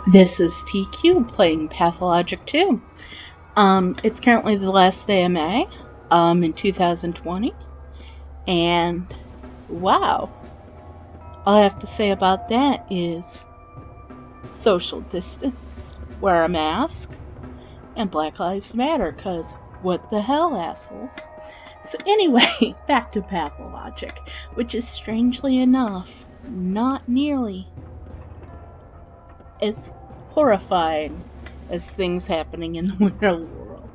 This is TQ playing Pathologic 2. It's currently the last day of May, in 2020, and wow, all I have to say about that is social distance, wear a mask, and Black Lives Matter, cause what the hell, assholes? So anyway, back to Pathologic, which is strangely enough, not nearly as horrifying as things happening in the real world.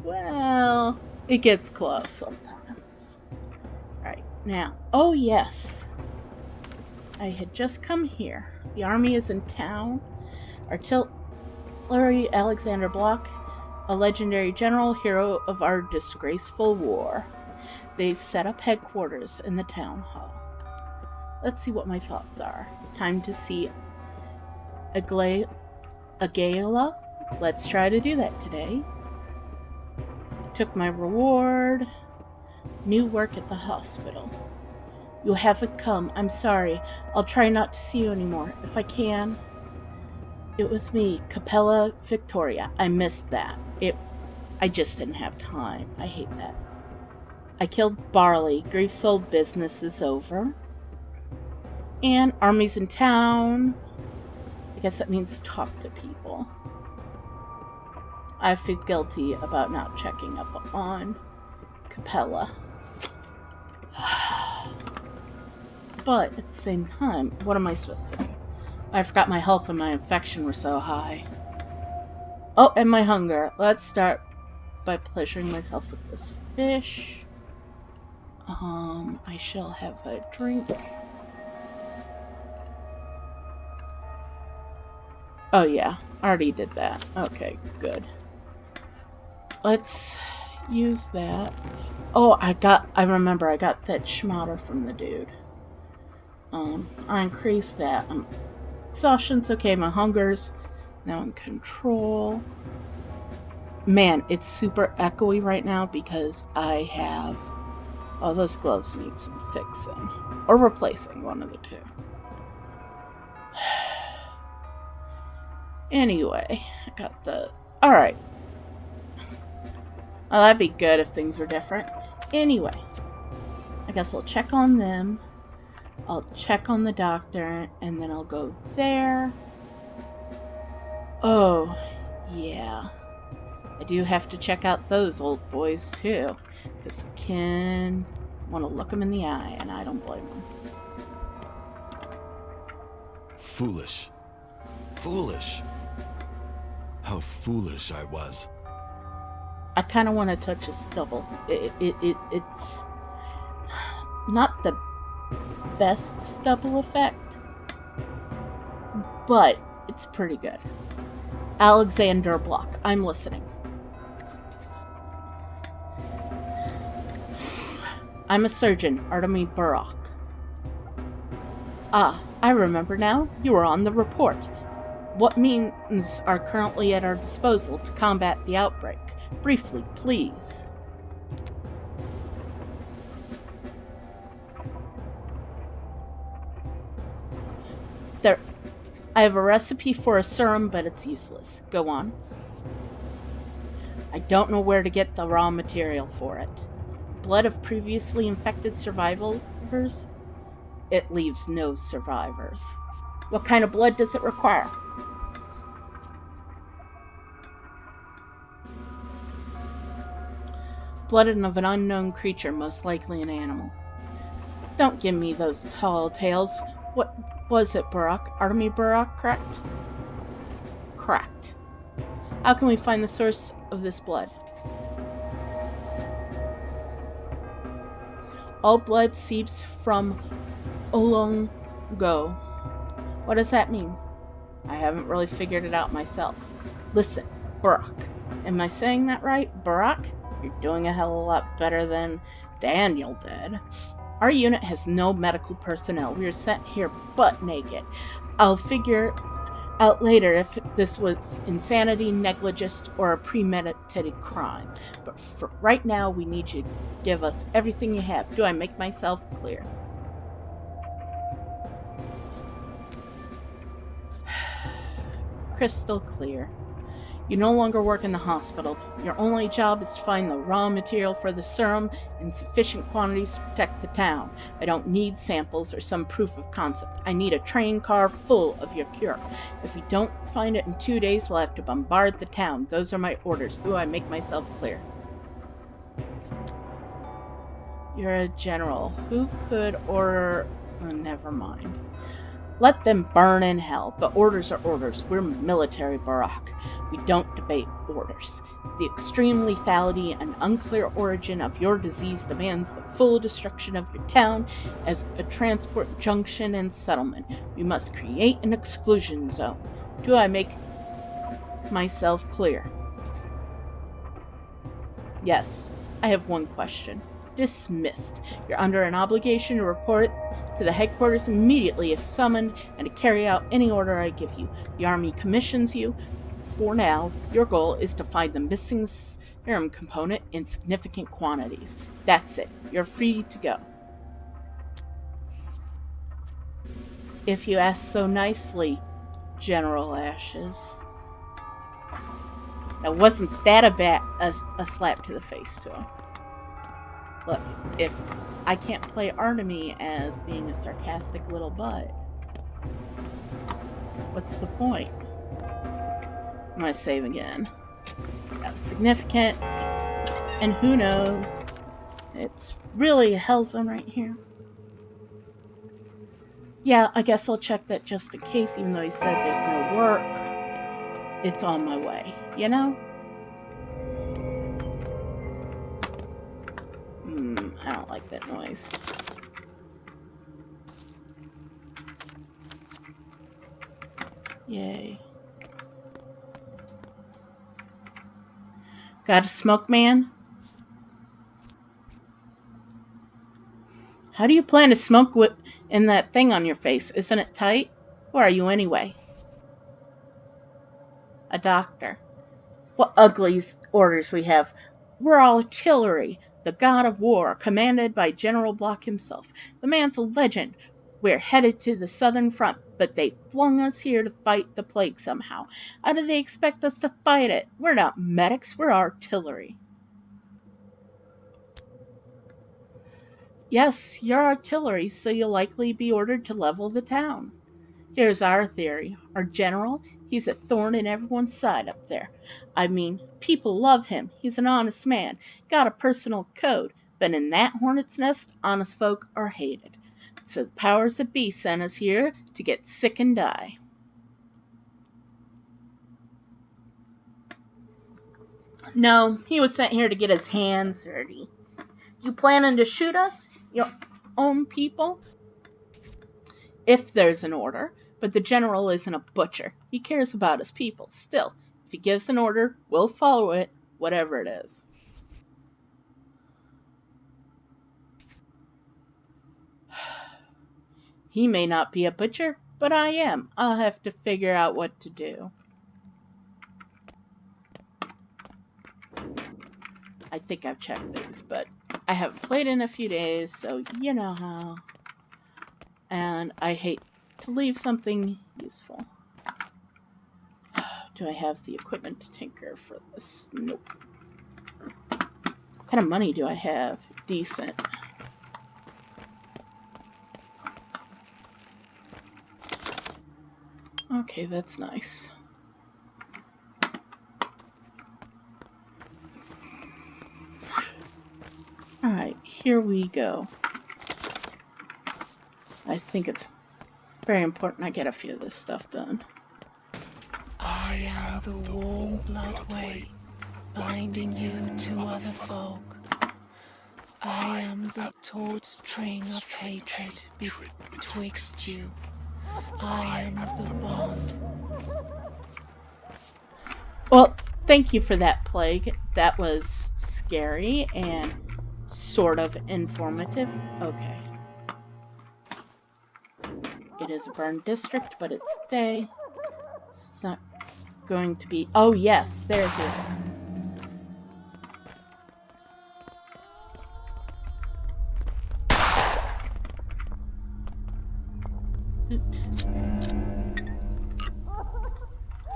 Well, it gets close sometimes. Right, now, oh yes, I had just come here. The army is in town. Artillery Alexander Burakh, a legendary general, hero of our disgraceful war. They've set up headquarters in the town hall. Let's see what my thoughts are. Time to see a gala. Let's try to do that today. Took my reward. New work at the hospital. You haven't come. I'm sorry. I'll try not to see you anymore if I can. It was me, Capella Victoria. I missed that. I just didn't have time. I hate that. I killed Barley. Grief sold business is over. And army's in town. I guess that means talk to people. I feel guilty about not checking up on Capella. But at the same time, what am I supposed to do? I forgot my health and my infection were so high. Oh, and my hunger. Let's start by pleasuring myself with this fish. I shall have a drink. Oh yeah, already did that. Okay, good. Let's use that. Oh, I remember I got that schmatter from the dude. I increased that. Exhaustion's okay, my hunger's now in control. Man, it's super echoey right now because I have... Oh, those gloves need some fixing. Or replacing, one of the two. Anyway, I got the... Alright. Well, that'd be good if things were different. Anyway, I guess I'll check on them. I'll check on the doctor, and then I'll go there. Oh, yeah. I do have to check out those old boys, too. Because I can want to look them in the eye, and I don't blame them. Foolish. Foolish. How foolish I was. I kind of want to touch a stubble. It's not the best stubble effect, but it's pretty good. Alexander Burakh, I'm listening. I'm a surgeon, Artemy Burakh. Ah, I remember now. You were on the report. What means are currently at our disposal to combat the outbreak? Briefly, please. There. I have a recipe for a serum, but it's useless. Go on. I don't know where to get the raw material for it. Blood of previously infected survivors? It leaves no survivors. What kind of blood does it require? Blood of an unknown creature, most likely an animal. Don't give me those tall tales. What was it, Burakh? Artemy Burakh, correct? Correct. How can we find the source of this blood? All blood seeps from Olongo. What does that mean? I haven't really figured it out myself. Listen, Burakh. Am I saying that right? Burakh? You're doing a hell of a lot better than Daniel did. Our unit has no medical personnel. We were sent here butt naked. I'll figure out later if this was insanity, negligence, or a premeditated crime. But for right now, we need you to give us everything you have. Do I make myself clear? crystal clear. You no longer work in the hospital. Your only job is to find the raw material for the serum in sufficient quantities to protect the town. I don't need samples or some proof of concept. I need a train car full of your cure. If we don't find it in 2 days, we'll have to bombard the town. Those are my orders. Do I make myself clear? You're a general. Who could order... Oh, never mind. Let them burn in hell, but orders are orders. We're military, Burakh. We don't debate orders. The extreme lethality and unclear origin of your disease demands the full destruction of your town as a transport junction and settlement. We must create an exclusion zone. Do I make myself clear? Yes. I have one question. Dismissed. You're under an obligation to report to the headquarters immediately if summoned and to carry out any order I give you. The army commissions you. For now, your goal is to find the missing serum component in significant quantities. That's it. You're free to go. If you ask so nicely, General Ashes. Now, wasn't that a slap to the face to him? Look, if I can't play Artemy as being a sarcastic little butt, what's the point? I'm gonna save again. That was significant, and who knows? It's really a hell zone right here. Yeah, I guess I'll check that just in case, even though he said there's no work. It's on my way, you know? I don't like that noise. Yay. Got a smoke, man? How do you plan to smoke in that thing on your face? Isn't it tight? Who are you anyway? A doctor. What ugly orders we have. We're artillery, the god of war, commanded by General Burakh himself. The man's a legend. We're headed to the southern front, but they flung us here to fight the plague somehow. How do they expect us to fight it? We're not medics, we're artillery. Yes, you're artillery, so you'll likely be ordered to level the town. Here's our theory. Our general, he's a thorn in everyone's side up there. I mean, people love him. He's an honest man, got a personal code, but in that hornet's nest, honest folk are hated. So the powers that be sent us here to get sick and die. No, he was sent here to get his hands dirty. You planning to shoot us? Your own people? If there's an order. But the general isn't a butcher. He cares about his people. Still, if he gives an order, we'll follow it, whatever it is. He may not be a butcher, but I am. I'll have to figure out what to do. I think I've checked these, but I haven't played in a few days, so you know how. And I hate to leave something useful. Do I have the equipment to tinker for this? Nope. What kind of money do I have? Decent. Okay, that's nice. Alright, here we go. I think it's very important I get a few of this stuff done. I am the warm blood way, binding you to other folk. I am the taut string of hatred betwixt you. I am the bond. Well, thank you for that, Plague. That was scary and sort of informative. Okay. It is a burned district, but it's day. It's not going to be... Oh, yes, they're here.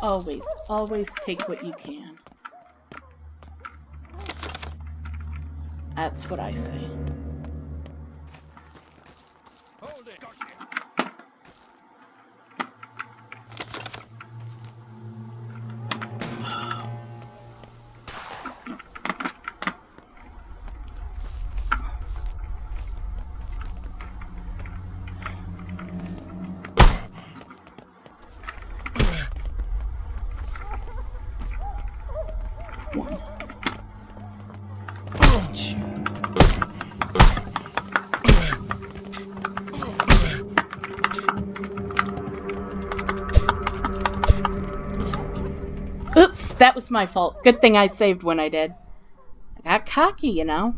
always take what you can. That's what I say. Hold it. Oops, that was my fault. Good thing I saved when I did. I got cocky, you know.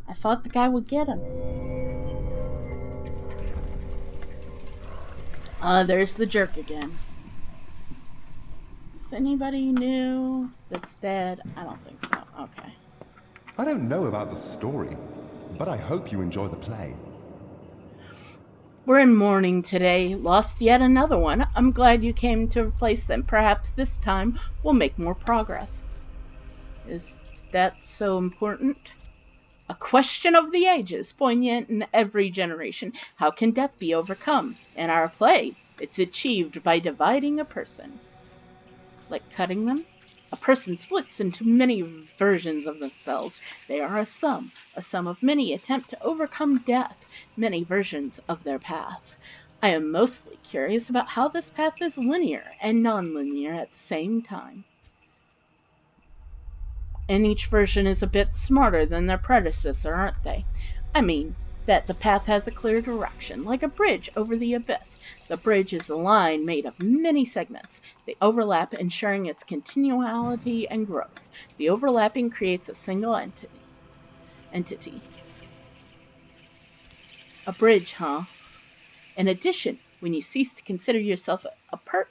I thought the guy would get him. There's the jerk again. Is anybody new that's dead? I don't think so. Okay. I don't know about the story, but I hope you enjoy the play. We're in mourning today. Lost yet another one. I'm glad you came to replace them. Perhaps this time we'll make more progress. Is that so important? A question of the ages, poignant in every generation. How can death be overcome? In our play, it's achieved by dividing a person. Like cutting them? A person splits into many versions of themselves. They are a sum of many attempt to overcome death, many versions of their path. I am mostly curious about how this path is linear and non-linear at the same time. And each version is a bit smarter than their predecessor, aren't they? I mean, that the path has a clear direction, like a bridge over the abyss. The bridge is a line made of many segments. They overlap, ensuring its continuality and growth. The overlapping creates a single entity. A bridge, huh? In addition, when you cease to consider yourself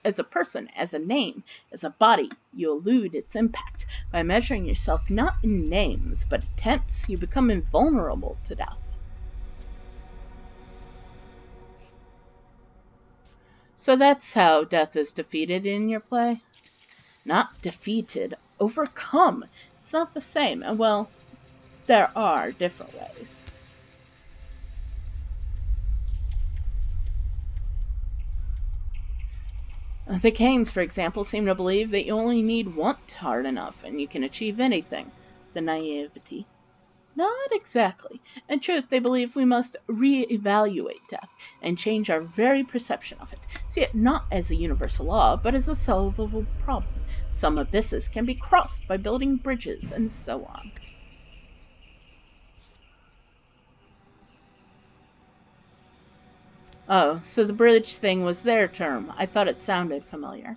as a person, as a name, as a body, you elude its impact. By measuring yourself not in names, but attempts, you become invulnerable to death. So that's how death is defeated in your play? Not defeated, overcome. It's not the same. And well, there are different ways. The Canes, for example, seem to believe that you only need want hard enough and you can achieve anything. The naivety. Not exactly. In truth, they believe we must re-evaluate death and change our very perception of it. See it not as a universal law, but as a solvable problem. Some abysses can be crossed by building bridges, and so on. Oh, so the bridge thing was their term. I thought it sounded familiar.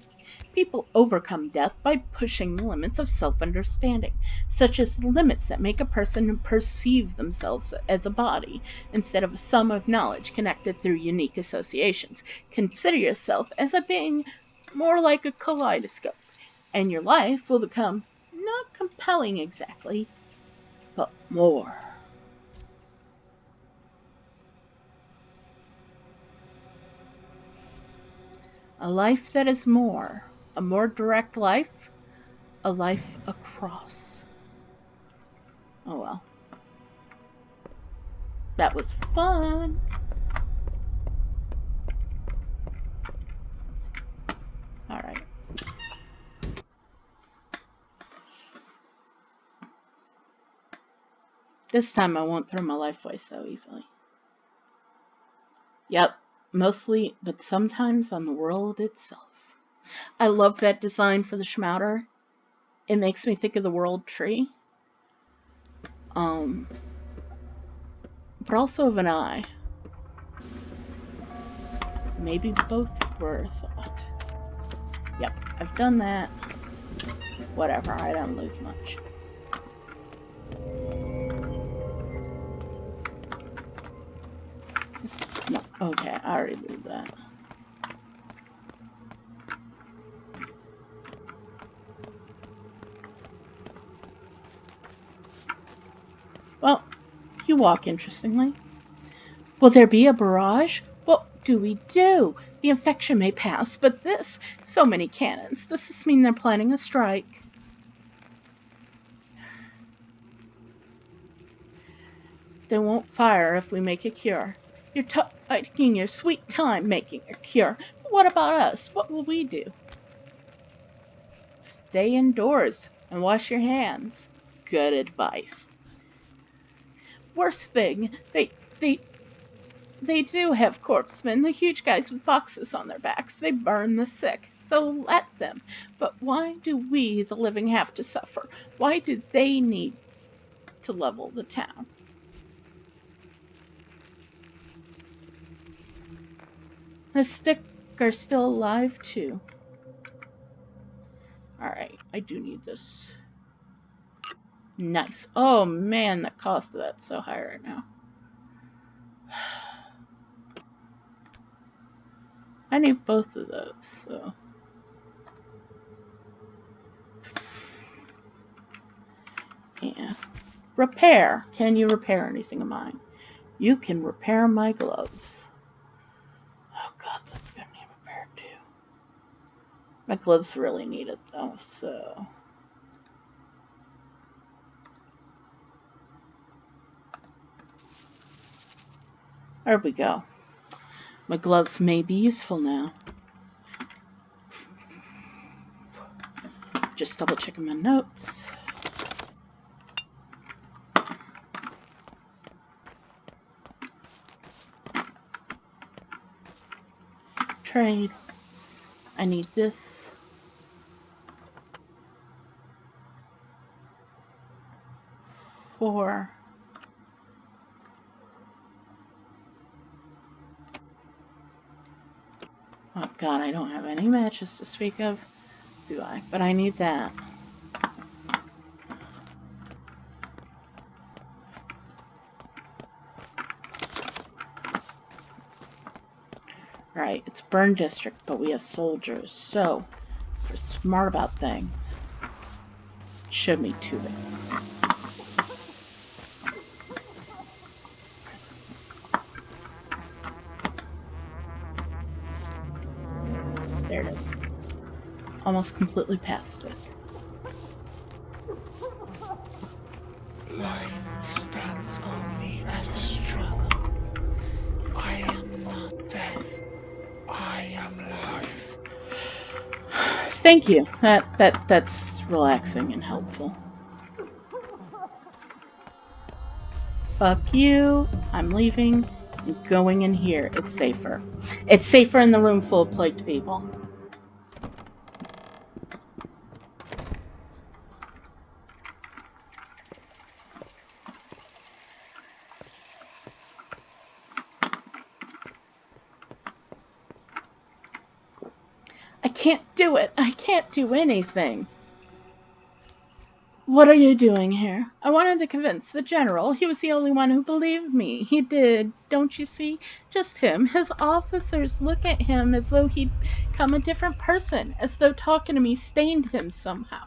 People overcome death by pushing the limits of self-understanding, such as the limits that make a person perceive themselves as a body, instead of a sum of knowledge connected through unique associations. Consider yourself as a being more like a kaleidoscope, and your life will become not compelling exactly, but more. A life that is more, a more direct life, a life across. Oh well. That was fun. Alright. This time I won't throw my life away so easily. Yep, mostly, but sometimes on the world itself. I love that design for the Schmouter. It makes me think of the world tree. But also of an eye. Maybe both were a thought. Yep, I've done that. Whatever, I don't lose much. No, okay, I already did that. Well, you walk interestingly. Will there be a barrage? Well, do we do? The infection may pass, but this, so many cannons. Does this mean they're planning a strike? They won't fire if we make a cure. You're taking your sweet time making a cure. But what about us? What will we do? Stay indoors and wash your hands. Good advice. Worst thing, they do have corpsemen, the huge guys with boxes on their backs. They burn the sick, so let them. But why do we, the living, have to suffer? Why do they need to level the town? The sick are still alive, too. Alright, I do need this. Nice. Oh man, the cost of that's so high right now. I need both of those, so. Yeah. Repair. Can you repair anything of mine? You can repair my gloves. Oh god, that's gonna need repaired too. My gloves really need it though, so. There we go. My gloves may be useful now. Just double checking my notes. Trade. I need this. For oh god, I don't have any matches to speak of, do I? But I need that. Right, it's burn district, but we have soldiers, so if we're smart about things, it should be too big. There it is. Almost completely past it. Life stands only as a struggle. I am not death. I am life. Thank you. That's relaxing and helpful. Fuck you. I'm leaving and going in here. It's safer. It's safer in the room full of plagued people. I can't do it. I can't do anything. What are you doing here? I wanted to convince the general. He was the only one who believed me. He did. Don't you see? Just him. His officers look at him as though he'd become a different person, as though talking to me stained him somehow.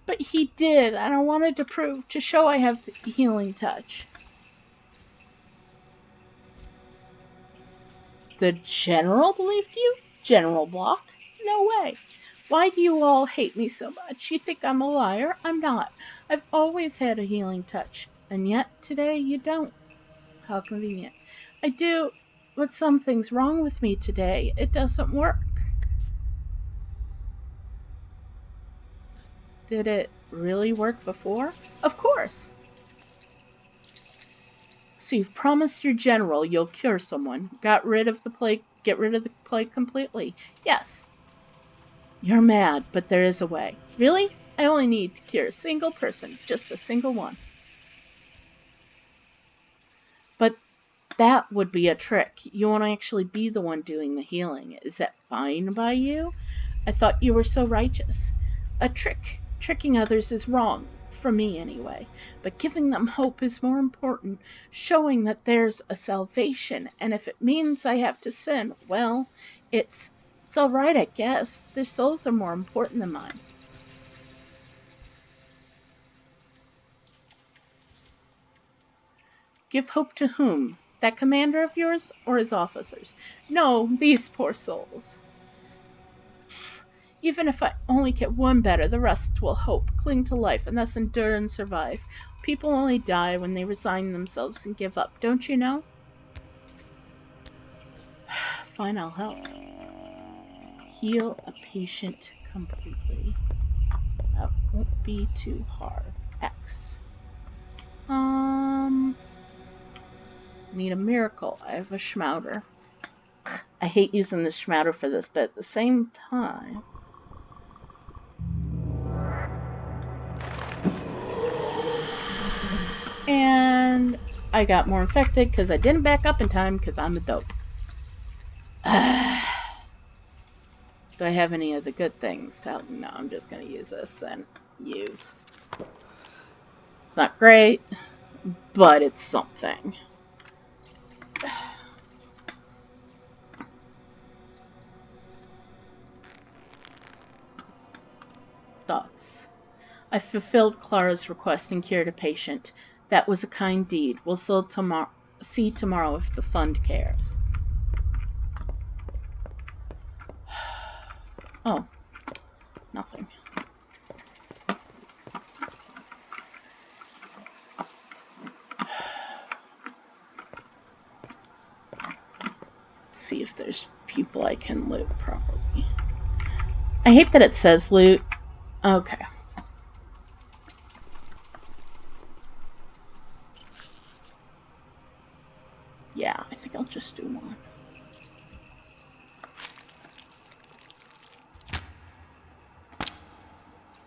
But he did, and I wanted to prove, to show I have the healing touch. The general believed you? General Block? No way. Why do you all hate me so much? You think I'm a liar? I'm not. I've always had a healing touch, and yet today you don't. How convenient. I do, but something's wrong with me today. It doesn't work. Did it really work before? Of course. So you've promised your general you'll cure someone. Get rid of the plague completely. Yes. You're mad, but there is a way. Really? I only need to cure a single person, just a single one. But that would be a trick. You won't actually be the one doing the healing. Is that fine by you? I thought you were so righteous. A trick. Tricking others is wrong, for me anyway. But giving them hope is more important. Showing that there's a salvation, and if it means I have to sin, well, it's alright, I guess. Their souls are more important than mine. Give hope to whom? That commander of yours or his officers? No, these poor souls. Even if I only get one better, the rest will hope, cling to life, and thus endure and survive. People only die when they resign themselves and give up, don't you know? Fine, I'll help. Heal a patient completely. That won't be too hard. X. Need a miracle. I have a schmouter. I hate using the schmouter for this, but at the same time... And I got more infected because I didn't back up in time because I'm a dope. Do I have any of the good things? No, I'm just going to use this and use. It's not great, but it's something. Thoughts. I fulfilled Clara's request and cured a patient. That was a kind deed. We'll see tomorrow if the fund cares. Oh, nothing. Let's see if there's people I can loot properly. I hate that it says loot. Okay. Yeah, I think I'll just do one.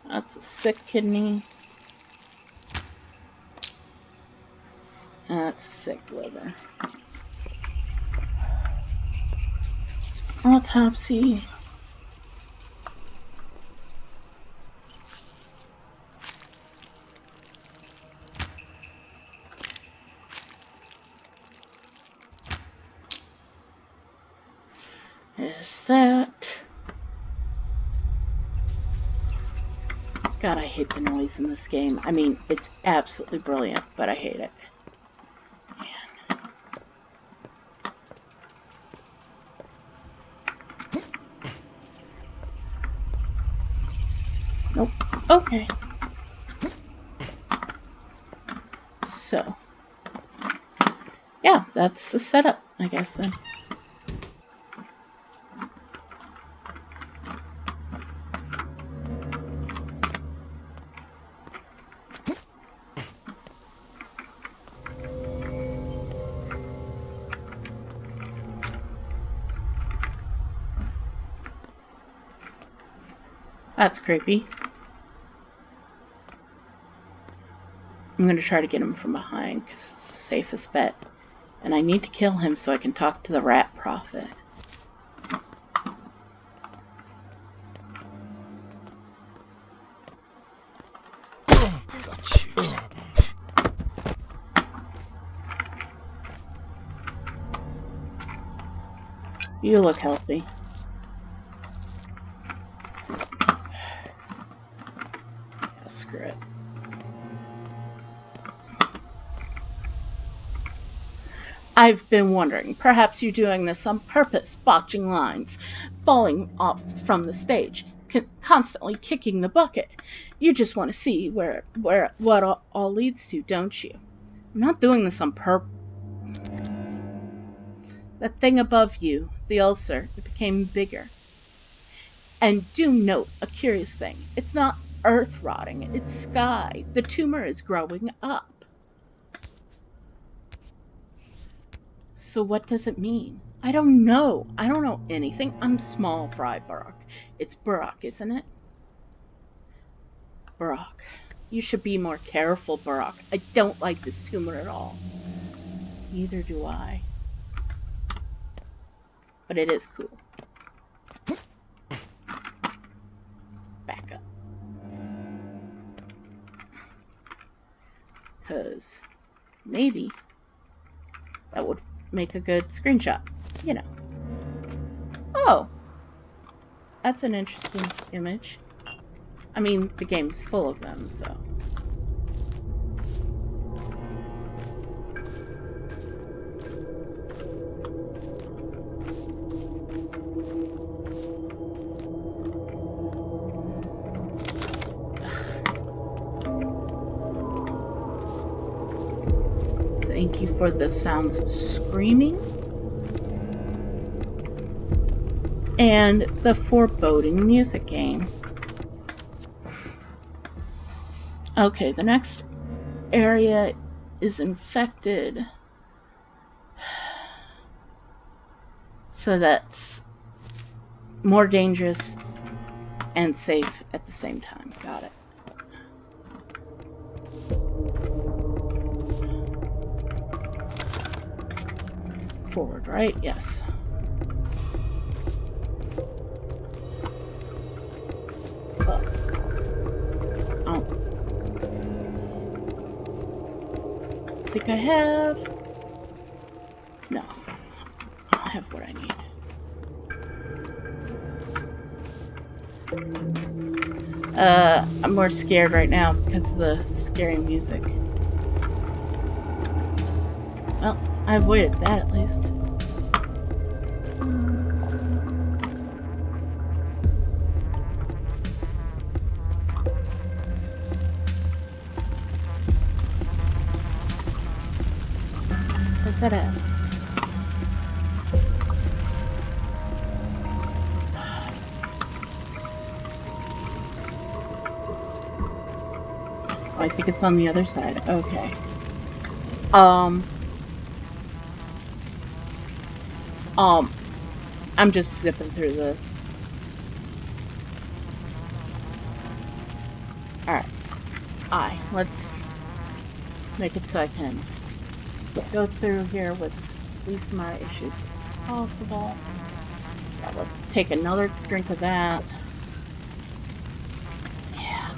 That's a sick kidney. That's a sick liver. Autopsy. There's that. God, I hate the noise in this game. I mean, it's absolutely brilliant, but I hate it. Man. Nope. Okay. So. Yeah, that's the setup, I guess, then. That's creepy. I'm going to try to get him from behind because it's the safest bet. And I need to kill him so I can talk to the rat prophet. You look healthy. Yeah, screw it. I've been wondering, perhaps you're doing this on purpose, botching lines, falling off from the stage, constantly kicking the bucket. You just want to see what all leads to, don't you? I'm not doing this on purpose. That thing above you, the ulcer, it became bigger. And do note a curious thing. It's not earth rotting, it's sky. The tumor is growing up. So what does it mean? I don't know. I don't know anything. I'm small fry Burakh. It's Burakh, isn't it? Burakh. You should be more careful, Burakh. I don't like this tumor at all. Neither do I. But it is cool. Back up. Because maybe that would make a good screenshot. You know. Oh! That's an interesting image. I mean, the game's full of them, so... you for the sounds of screaming and the foreboding music game. Okay, the next area is infected. So that's more dangerous and safe at the same time. Got it. Forward, right? Yes. Oh. I think I have... No. I have what I need. I'm more scared right now because of the scary music. Well, I avoided that at least. Where's that at? Oh, I think it's on the other side. Okay. I'm just zipping through this. Alright. Let's make it so I can go through here with least amount of issues as possible. Yeah, let's take another drink of that. Yeah.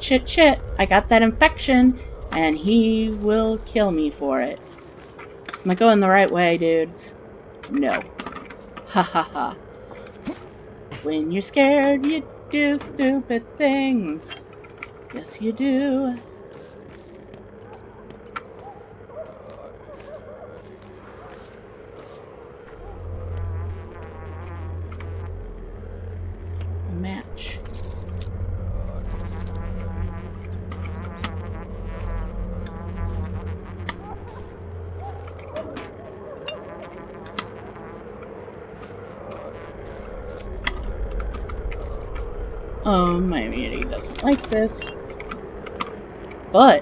Shit. I got that infection, and he will kill me for it. Am I going the right way, dudes? No. Ha ha ha. When you're scared, you do stupid things. Yes, you do. A match. My immunity doesn't like this. But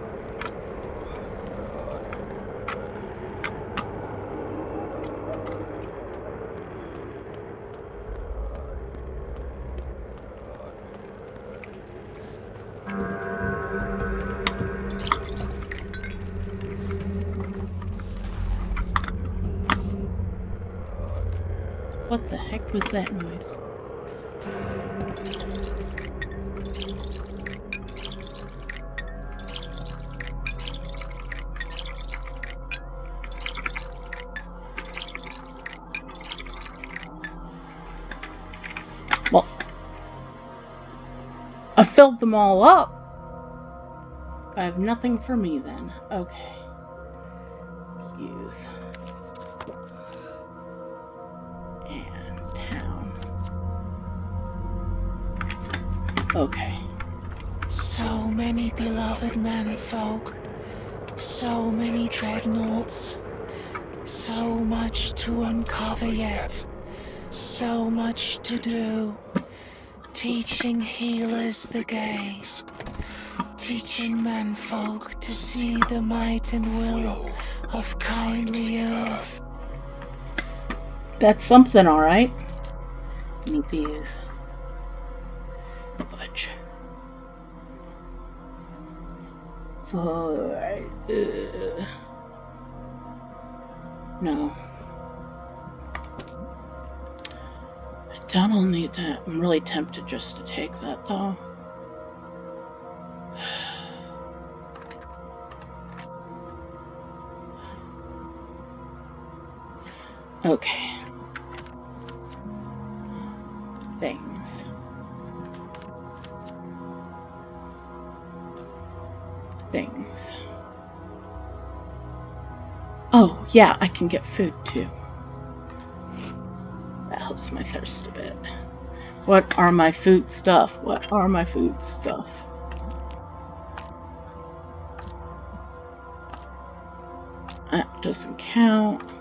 what the heck was that noise? Well, I filled them all up. I have nothing for me then. Okay. Use. And town. Okay. So many beloved menfolk, so many dreadnoughts, so much to uncover yet, so much to do. Teaching healers the gaze, teaching menfolk to see the might and will of kindly earth. That's something, alright. Need these. Fudge. No. I don't need that. I'm really tempted just to take that, though. Okay. Things. Oh, yeah, I can get food too. That helps my thirst a bit. What are my food stuff? What are my food stuff? That doesn't count.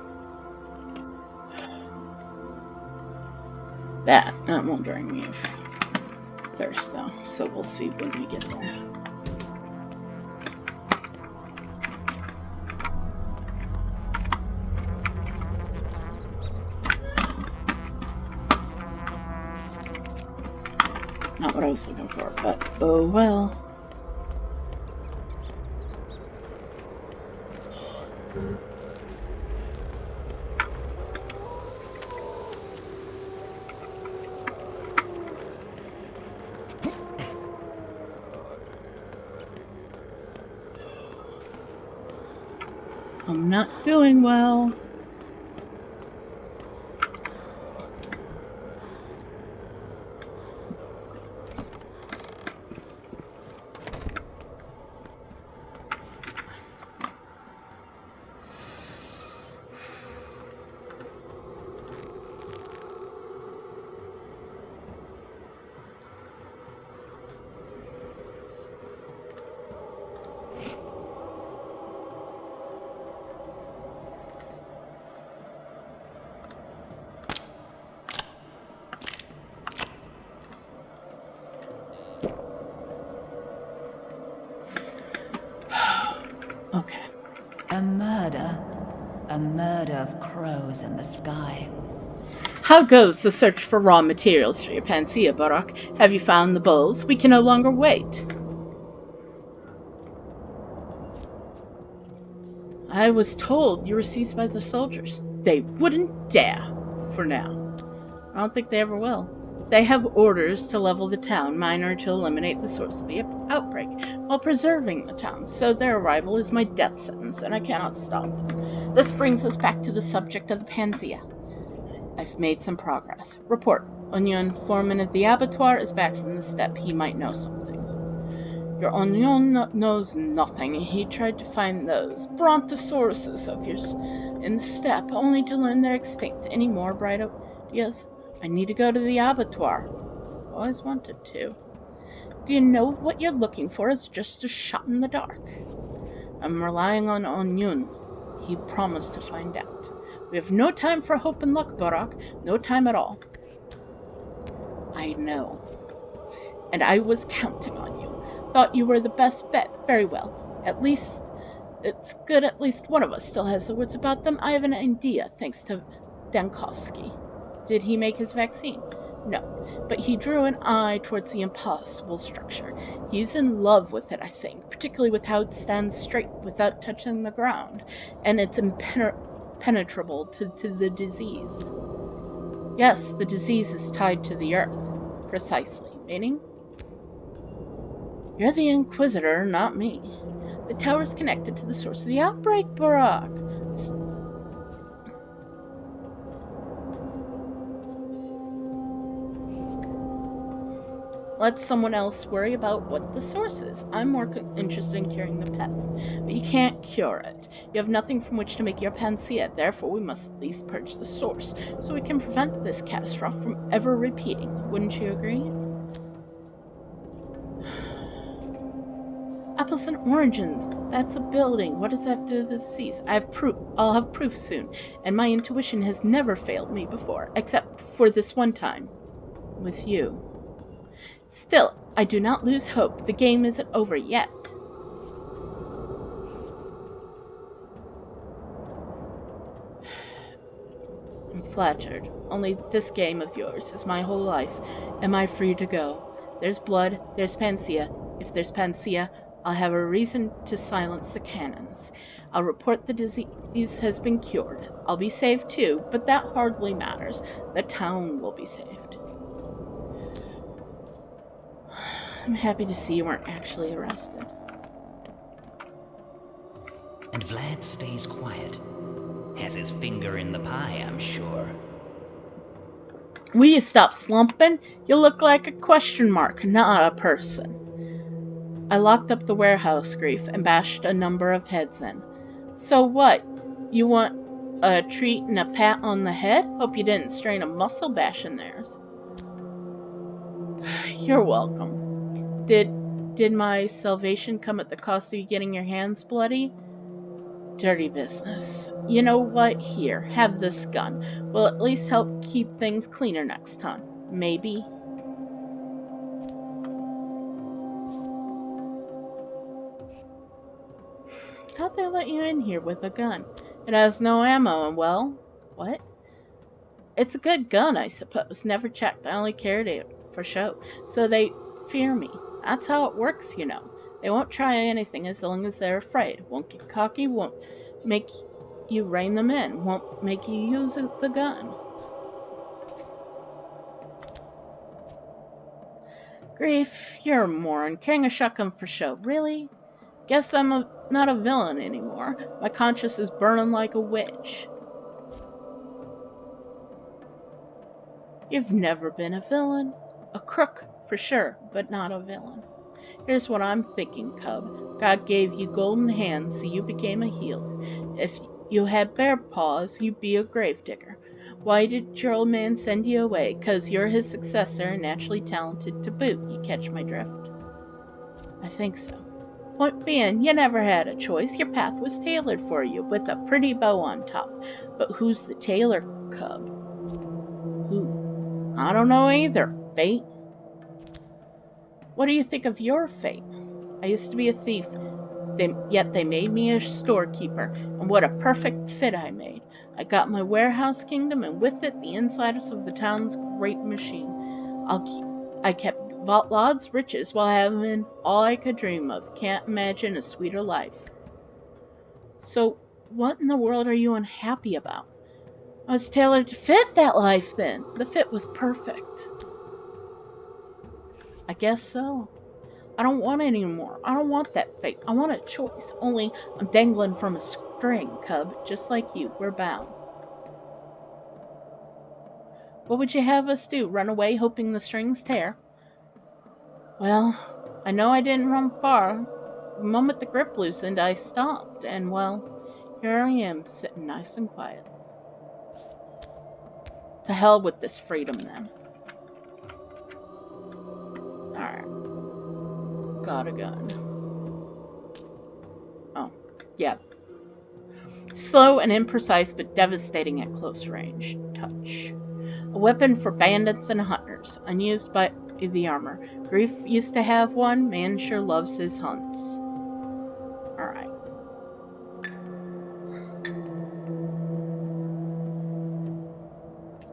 That won't drain me of thirst though, so we'll see when we get there. Not what I was looking for, but oh well. I'm not doing well. Okay. A murder of crows in the sky. How goes the search for raw materials for your panacea, Burakh? Have you found the bulls? We can no longer wait. I was told you were seized by the soldiers. They wouldn't dare, for now. I don't think they ever will. They have orders to level the town minor to eliminate the source of the outbreak, while preserving the town, so their arrival is my death sentence, and I cannot stop them. This brings us back to the subject of the panacea. I've made some progress. Report. Onion, foreman of the abattoir, is back from the steppe. He might know something. Your Onion knows nothing. He tried to find those brontosauruses of yours in the steppe, only to learn they're extinct. Any more bright ideas? I need to go to the abattoir. Always wanted to. Do you know what you're looking for is just a shot in the dark? I'm relying on Onion. He promised to find out. We have no time for hope and luck, Burakh. No time at all. I know. And I was counting on you. Thought you were the best bet. Very well. At least it's good at least one of us still has the words about them. I have an idea, thanks to Dankovsky. Did he make his vaccine? No, but he drew an eye towards the impossible structure. He's in love with it, I think, particularly with how it stands straight without touching the ground, and it's impenetrable to the disease. Yes, the disease is tied to the earth. Precisely. Meaning? You're the Inquisitor, not me. The tower's connected to the source of the outbreak, Burakh. Let someone else worry about what the source is. I'm more interested in curing the pest. But you can't cure it. You have nothing from which to make your panacea. Therefore, we must at least purge the source, so we can prevent this catastrophe from ever repeating. Wouldn't you agree? Apples and oranges. That's a building. What does that have to do with the disease? I have proof. I'll have proof soon. And my intuition has never failed me before, except for this one time. With you. Still, I do not lose hope. The game isn't over yet. I'm flattered. Only this game of yours is my whole life. Am I free to go? There's blood, there's panacea. If there's panacea, I'll have a reason to silence the cannons. I'll report the disease has been cured. I'll be saved too, but that hardly matters. The town will be saved. I'm happy to see you weren't actually arrested. And Vlad stays quiet. Has his finger in the pie, I'm sure. Will you stop slumping? You look like a question mark, not a person. I locked up the warehouse, Grief, and bashed a number of heads in. So what? You want a treat and a pat on the head? Hope you didn't strain a muscle bashing theirs. You're welcome. Did my salvation come at the cost of you getting your hands bloody? Dirty business. You know what? Here, have this gun. Will at least help keep things cleaner next time. Maybe. How'd they let you in here with a gun? It has no ammo and well, what? It's a good gun, I suppose. Never checked. I only carried it for show. So they fear me. That's how it works, you know. They won't try anything as long as they're afraid. Won't get cocky, won't make you rein them in, won't make you use the gun. Grief, you're a moron. Carrying a shotgun for show. Really? Guess I'm not a villain anymore. My conscience is burning like a witch. You've never been a villain. A crook, for sure, but not a villain. Here's what I'm thinking, Cub. God gave you golden hands, so you became a healer. If you had bare paws, you'd be a gravedigger. Why did your old man send you away? 'Cause you're his successor and naturally talented to boot. You catch my drift? I think so. Point being, you never had a choice. Your path was tailored for you, with a pretty bow on top. But who's the tailor, Cub? Who? I don't know either. Fate? What do you think of your fate? I used to be a thief, yet they made me a storekeeper, and what a perfect fit I made. I got my warehouse kingdom, and with it the insiders of the town's great machine. I kept lots riches while having all I could dream of. Can't imagine a sweeter life. So, what in the world are you unhappy about? I was tailored to fit that life then. The fit was perfect. I guess so. I don't want it anymore. I don't want that fate. I want a choice. Only I'm dangling from a string, Cub. Just like you. We're bound. What would you have us do? Run away hoping the strings tear? Well, I know I didn't run far. The moment the grip loosened, I stopped. And, well, here I am, sitting nice and quiet. To hell with this freedom, then. Alright. Got a gun. Oh, yeah. Slow and imprecise, but devastating at close range. Touch. A weapon for bandits and hunters, unused by the armor. Grief used to have one. Man sure loves his hunts. Alright.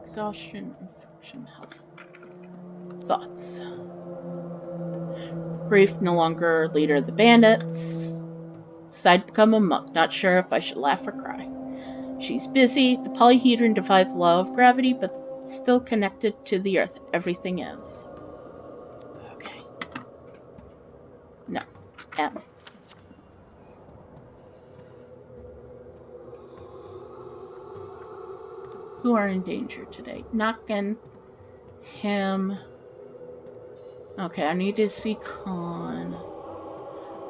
Exhaustion, infection, health. Thoughts. Grief no longer leader of the bandits. Decided to become a monk. Not sure if I should laugh or cry. She's busy. The polyhedron defies the law of gravity, but still connected to the earth. Everything is. Okay. No. M. Who are in danger today? Knockin' him. Okay, I need to see Khan.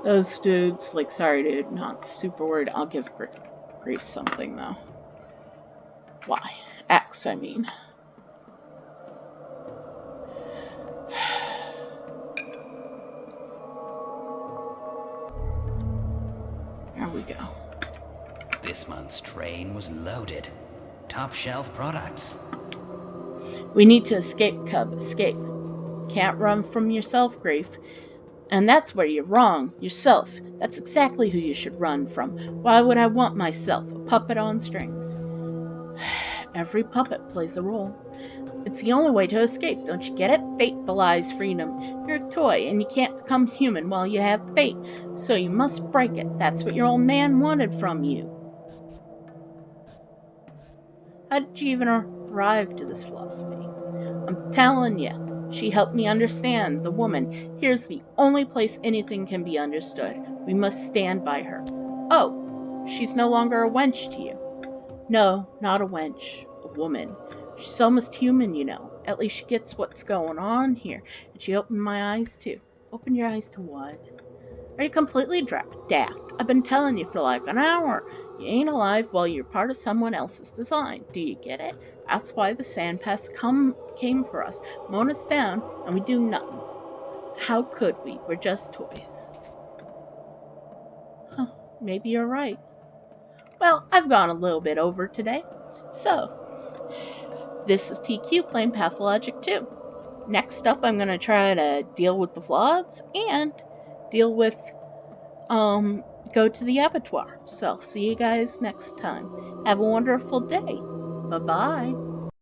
Those dudes, like, sorry dude, not super worried. I'll give Grief something though. Why? X, I mean. There we go. This month's train was loaded. Top shelf products. We need to escape, Cub. Escape. Can't run from yourself, Grief. And that's where you're wrong. Yourself. That's exactly who you should run from. Why would I want myself? A puppet on strings. Every puppet plays a role. It's the only way to escape, don't you get it? Fate belies freedom. You're a toy, and you can't become human while you have fate. So you must break it. That's what your old man wanted from you. How did you even arrive to this philosophy? I'm telling you. She helped me understand the woman. Here's the only place anything can be understood. We must stand by her. Oh, she's no longer a wench to you. No, not a wench. A woman. She's almost human, you know. At least she gets what's going on here. And she opened my eyes too. Open your eyes to what? Are you completely daft? I've been telling you for like an hour. You ain't alive while you're part of someone else's design. Do you get it? That's why the sand pests came for us, mown us down, and we do nothing. How could we? We're just toys. Huh, maybe you're right. Well, I've gone a little bit over today. So, this is TQ playing Pathologic 2. Next up, I'm going to try to deal with the vlogs and deal with, go to the abattoir. So, I'll see you guys next time. Have a wonderful day. Bye-bye.